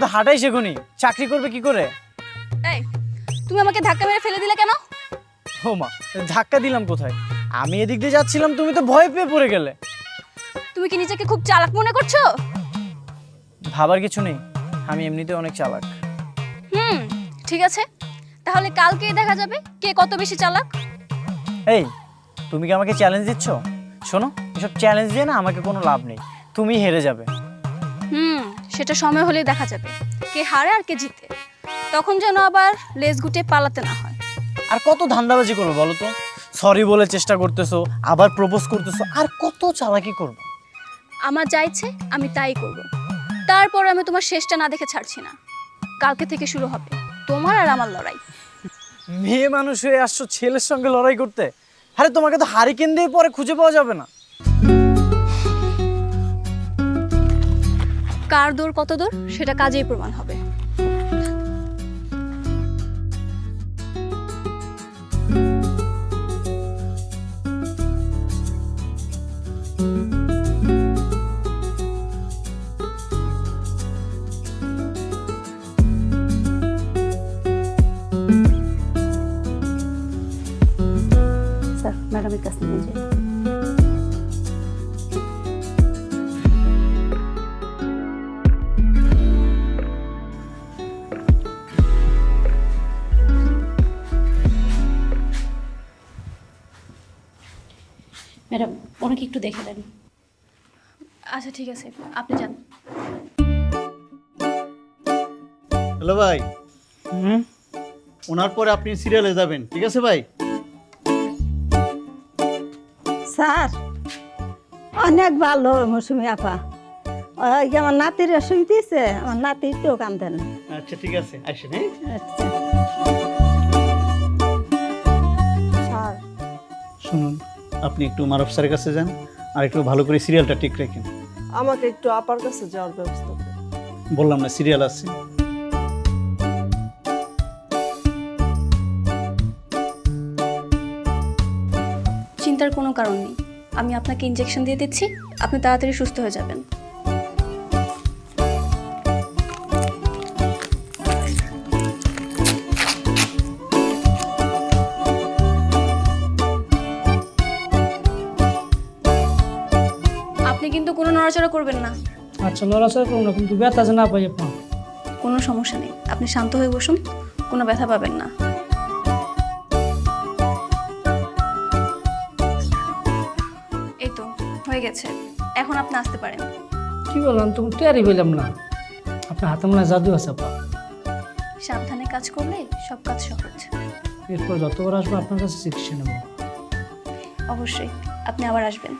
তো হাঁটাই শেখোনি, চাকরি করবে কি করে? এই তুমি আমাকে ধাক্কা মেরে ফেলে দিলে কেন? ও মা, ধাক্কা দিলাম কোথায়? আমি এদিক দিয়ে যাচ্ছিলাম, তুমি তো ভয় পেয়ে পড়ে গেলে। তুমি কি নিজেকে খুব চালাক মনে করছো? ভাবার কিছু নেই, আমি এমনিতে অনেক চালাক। ঠিক আছে, তাহলে কালকেই দেখা যাবে কে কত বেশি চালাক। এই, তুমি কি আমাকে চ্যালেঞ্জ দিচ্ছ? শোনো, এসব চ্যালেঞ্জ দিয়ে না আমাকে কোনো লাভ নেই, তুমি হেরে যাবে। সেটা সময় হলেই দেখা যাবে কে হারে আর কে জিতে। তখন যেন আবার লেজ গুটে পালাতে না হয়। আর কত ধান্দাবাজি করবো বলো তো? সরি বলে চেষ্টা করতেছো, আবার প্রপোজ করতেছো, আর কত চালাকি করবো? আমার যা ইচ্ছে আমি তাই করব। তারপর আমি তোমার শেষটা না দেখে ছাড়ছি না। কালকে থেকে শুরু হবে তোমার আর আমার লড়াই। মেয়ে মানুষ হয়ে আসছো ছেলের সঙ্গে লড়াই করতে? আরে তোমাকে তো হারিকেন দিয়ে পরে খুঁজে পাওয়া যাবে না। কার দৌড় কত দূর সেটা কাজেই প্রমাণ হবে। স্যার, ম্যাডামের কাছে নিয়ে যাই। ম্যাডাম, ওনাকে একটু দেখে দেন। আচ্ছা ঠিক আছে, আপনি যান। হ্যালো ভাই, ওনার পরে আপনি সিরিয়ালে যাবেন, ঠিক আছে ভাই? স্যার, অনেক ভালো মৌসুমি আপা। ওই যে আমার নাতিরা শুইতেছে, আমার নাতি একটু কান্দেন। আচ্ছা ঠিক আছে, আসেন। হ্যাঁ, আচ্ছা স্যার, শুনুন, আপনি একটু মারফ স্যারের কাছে যান আর একটু ভালো করে সিরিয়ালটা ঠিক রাখেন। আমাকে একটু আপার কাছে যাওয়ার ব্যবস্থা করুন। বললাম না সিরিয়াল আছে। চিন্তার কোনো কারণ নেই, আমি আপনাকে ইনজেকশন দিয়ে দিচ্ছি, আপনি তাড়াতাড়ি সুস্থ হয়ে যাবেন। আপনি কিন্তু কোনো নড়াচড়া করবেন না। আচ্ছা, লড়াচড়া করুন না, কিন্তু ব্যথা যে না পাই আপা। কোনো সমস্যা নেই, আপনি শান্ত হয়ে বসুন, কোনো ব্যথা পাবেন না। এই তো হয়ে গেছে, এখন আপনি আসতে পারেন। কি বললাম, তুমি তৈরি পেলাম না। আপনার হাতে মনে হয় জাদু আছে আপা। সাবধানে কাজ করলে সব কাজ সহজ। এরপর যতবার আসবো আপনার কাছে চিকিৎসা নেবো। অবশ্যই, আপনি আবার আসবেন।